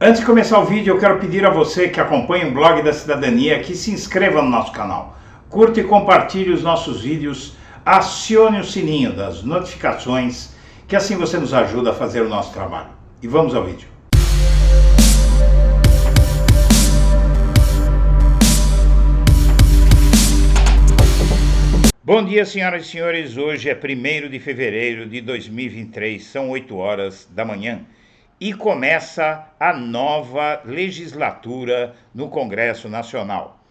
Antes de começar o vídeo, eu quero pedir a você que acompanha o Blog da Cidadania que se inscreva no nosso canal, curta e compartilhe os nossos vídeos, acione o sininho das notificações, que assim você nos ajuda a fazer o nosso trabalho. E vamos ao vídeo. Bom dia, senhoras e senhores. Hoje é 1º de fevereiro de 2023, são 8 horas da manhã. E começa a nova legislatura no Congresso Nacional.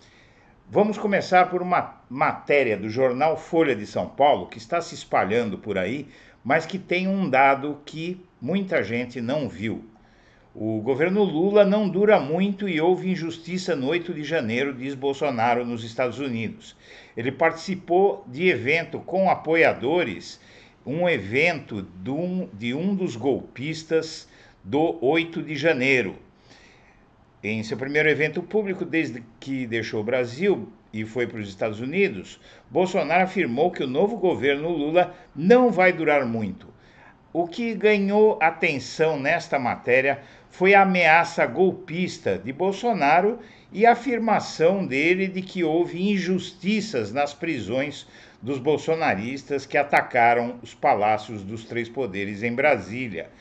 Vamos começar por uma matéria do jornal Folha de São Paulo, que está se espalhando por aí, mas que tem um dado que muita gente não viu. O governo Lula não dura muito e houve injustiça no 8 de janeiro, diz Bolsonaro, nos Estados Unidos. Ele participou de evento com apoiadores, um evento de um dos golpistas do 8 de janeiro. Em seu primeiro evento público desde que deixou o Brasil e foi para os Estados Unidos, Bolsonaro afirmou que o novo governo Lula não vai durar muito. O que ganhou atenção nesta matéria foi a ameaça golpista de Bolsonaro e a afirmação dele de que houve injustiças nas prisões dos bolsonaristas que atacaram os palácios dos três poderes em Brasília.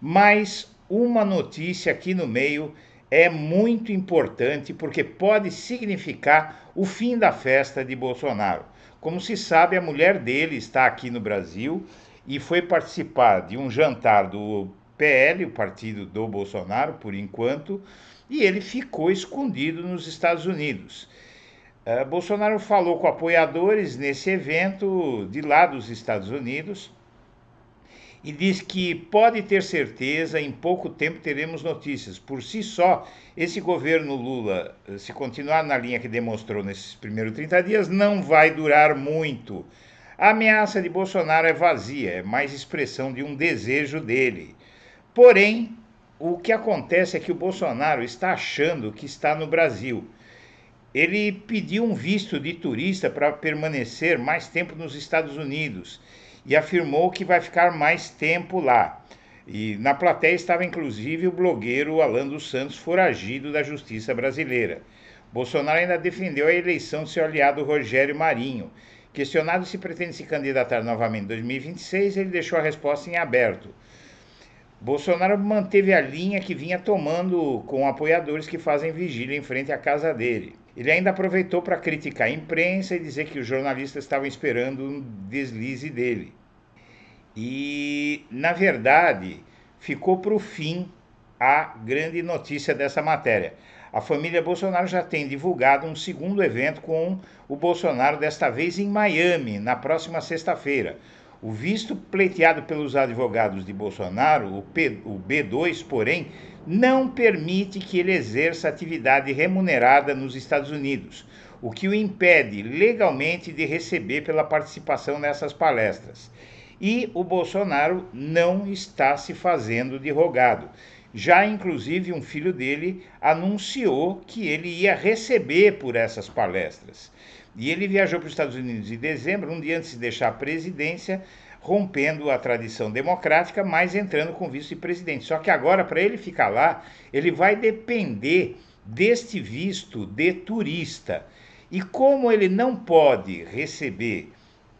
Mas uma notícia aqui no meio é muito importante porque pode significar o fim da festa de Bolsonaro. Como se sabe, a mulher dele está aqui no Brasil e foi participar de um jantar do PL, o partido do Bolsonaro, por enquanto, e ele ficou escondido nos Estados Unidos. Bolsonaro falou com apoiadores nesse evento de lá dos Estados Unidos e diz que pode ter certeza, em pouco tempo teremos notícias. Por si só, esse governo Lula, se continuar na linha que demonstrou nesses primeiros 30 dias, não vai durar muito. A ameaça de Bolsonaro é vazia, é mais expressão de um desejo dele. Porém, o que acontece é que o Bolsonaro está achando que está no Brasil. Ele pediu um visto de turista para permanecer mais tempo nos Estados Unidos e afirmou que vai ficar mais tempo lá. E na plateia estava inclusive o blogueiro Alan dos Santos, foragido da justiça brasileira. Bolsonaro ainda defendeu a eleição de seu aliado Rogério Marinho. Questionado se pretende se candidatar novamente em 2026, ele deixou a resposta em aberto. Bolsonaro manteve a linha que vinha tomando com apoiadores que fazem vigília em frente à casa dele. Ele ainda aproveitou para criticar a imprensa e dizer que os jornalistas estavam esperando um deslize dele. E, na verdade, ficou para o fim a grande notícia dessa matéria. A família Bolsonaro já tem divulgado um segundo evento com o Bolsonaro, desta vez em Miami, na próxima sexta-feira. O visto pleiteado pelos advogados de Bolsonaro, o B2, porém, não permite que ele exerça atividade remunerada nos Estados Unidos, o que o impede legalmente de receber pela participação nessas palestras. E o Bolsonaro não está se fazendo de rogado. Já, inclusive, um filho dele anunciou que ele ia receber por essas palestras. E ele viajou para os Estados Unidos em dezembro, um dia antes de deixar a presidência, rompendo a tradição democrática, mas entrando com visto de presidente. Só que agora, para ele ficar lá, ele vai depender deste visto de turista. E como ele não pode receber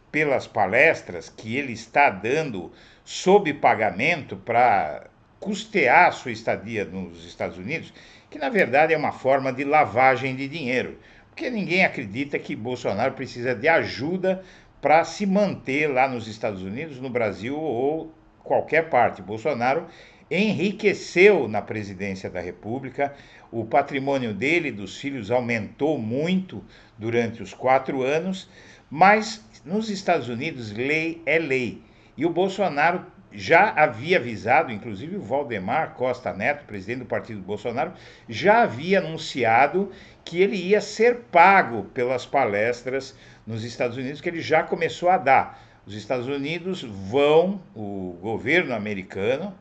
pelas palestras que ele está dando sob pagamento para custear a sua estadia nos Estados Unidos, que na verdade é uma forma de lavagem de dinheiro, porque ninguém acredita que Bolsonaro precisa de ajuda para se manter lá nos Estados Unidos, no Brasil ou qualquer parte. Bolsonaro enriqueceu na presidência da República, o patrimônio dele e dos filhos aumentou muito durante os 4 anos, mas nos Estados Unidos lei é lei. E o Bolsonaro já havia avisado, inclusive o Valdemar Costa Neto, presidente do partido Bolsonaro, já havia anunciado que ele ia ser pago pelas palestras nos Estados Unidos, que ele já começou a dar. Os Estados Unidos o governo americano,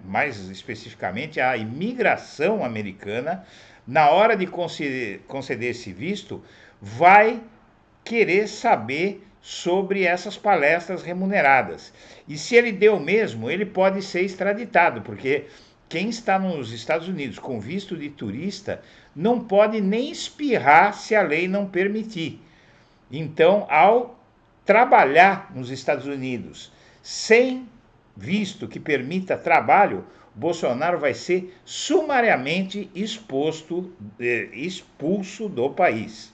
mais especificamente a imigração americana, na hora de conceder esse visto, vai querer saber sobre essas palestras remuneradas. E se ele deu mesmo, ele pode ser extraditado, porque quem está nos Estados Unidos com visto de turista não pode nem espirrar se a lei não permitir. Então, ao trabalhar nos Estados Unidos sem visto que permita trabalho, Bolsonaro vai ser sumariamente expulso do país.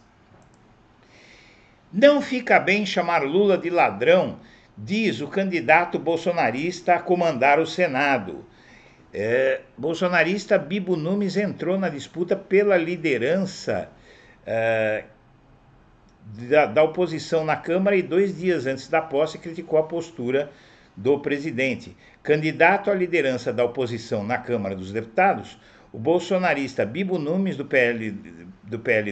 Não fica bem chamar Lula de ladrão, diz o candidato bolsonarista a comandar o Senado. Bolsonarista Bibo Nunes entrou na disputa pela liderança da oposição na Câmara e 2 dias antes da posse criticou a postura do presidente. Candidato à liderança da oposição na Câmara dos Deputados, o bolsonarista Bibo Nunes, do PL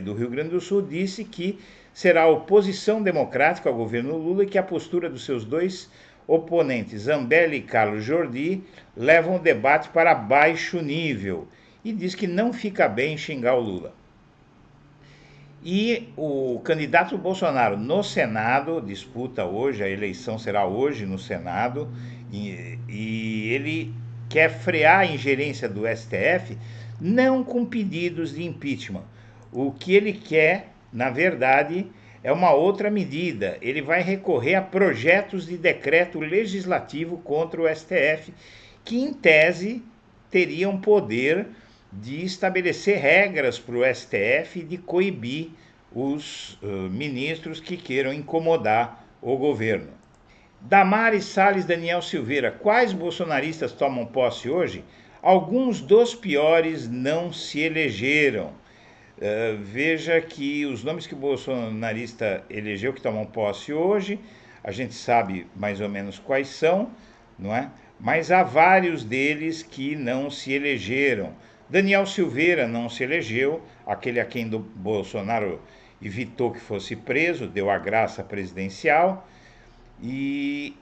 do Rio Grande do Sul, disse que será oposição democrática ao governo Lula e que a postura dos seus 2 oponentes, Zambelli e Carlos Jordi, levam o debate para baixo nível e diz que não fica bem xingar o Lula. E o candidato Bolsonaro no Senado, disputa hoje, a eleição será hoje no Senado, e ele quer frear a ingerência do STF, não com pedidos de impeachment. O que ele quer, na verdade, é uma outra medida. Ele vai recorrer a projetos de decreto legislativo contra o STF, que em tese teriam poder de estabelecer regras para o STF e de coibir os ministros que queiram incomodar o governo. Damares Salles, Daniel Silveira, quais bolsonaristas tomam posse hoje? Alguns dos piores não se elegeram. Veja que os nomes que o bolsonarista elegeu que tomam posse hoje, a gente sabe mais ou menos quais são, não é? Mas há vários deles que não se elegeram. Daniel Silveira não se elegeu, aquele a quem do Bolsonaro evitou que fosse preso, deu a graça presidencial. E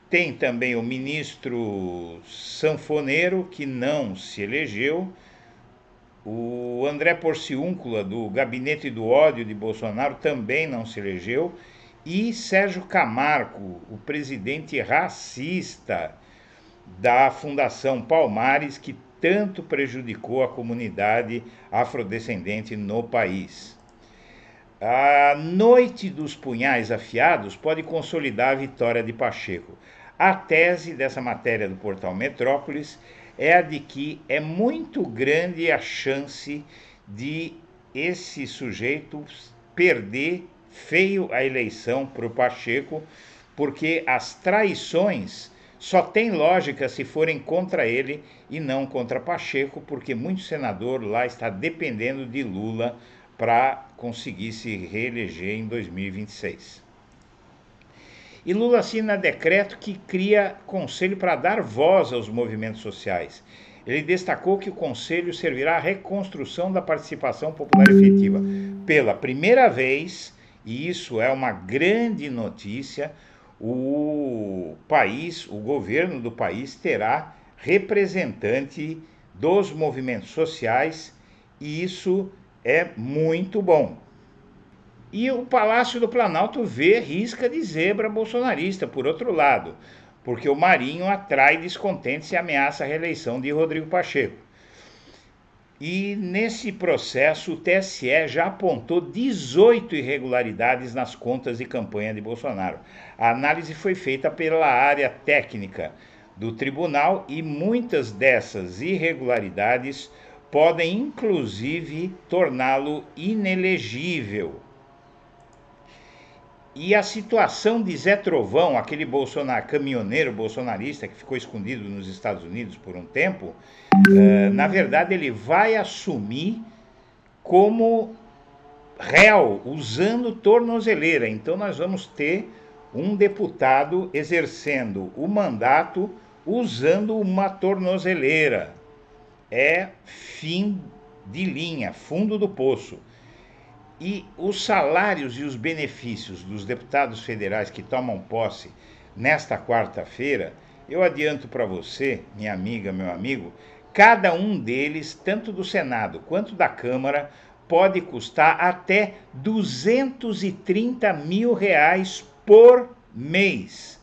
tem também o ministro Sanfoneiro, que não se elegeu. O André Porciúncula, do Gabinete do Ódio de Bolsonaro, também não se elegeu. E Sérgio Camargo, o presidente racista da Fundação Palmares, que tanto prejudicou a comunidade afrodescendente no país. A noite dos punhais afiados pode consolidar a vitória de Pacheco. A tese dessa matéria do portal Metrópolis é a de que é muito grande a chance de esse sujeito perder feio a eleição para o Pacheco, porque as traições só têm lógica se forem contra ele e não contra Pacheco, porque muito senador lá está dependendo de Lula para conseguir se reeleger em 2026. E Lula assina decreto que cria conselho para dar voz aos movimentos sociais. Ele destacou que o conselho servirá à reconstrução da participação popular efetiva. Pela primeira vez, e isso é uma grande notícia, o governo do país terá representante dos movimentos sociais, e isso é muito bom. E o Palácio do Planalto vê risca de zebra bolsonarista, por outro lado, porque o Marinho atrai descontentes e ameaça a reeleição de Rodrigo Pacheco. E nesse processo o TSE já apontou 18 irregularidades nas contas de campanha de Bolsonaro. A análise foi feita pela área técnica do tribunal e muitas dessas irregularidades podem inclusive torná-lo inelegível. E a situação de Zé Trovão, aquele caminhoneiro bolsonarista que ficou escondido nos Estados Unidos por um tempo, na verdade ele vai assumir como réu, usando tornozeleira. Então nós vamos ter um deputado exercendo o mandato usando uma tornozeleira. É fim de linha, fundo do poço. E os salários e os benefícios dos deputados federais que tomam posse nesta quarta-feira, eu adianto para você, minha amiga, meu amigo, cada um deles, tanto do Senado quanto da Câmara, pode custar até R$230 mil por mês.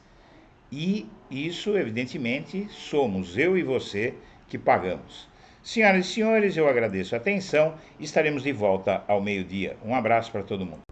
E isso, evidentemente, somos eu e você que pagamos. Senhoras e senhores, eu agradeço a atenção e estaremos de volta ao meio-dia. Um abraço para todo mundo.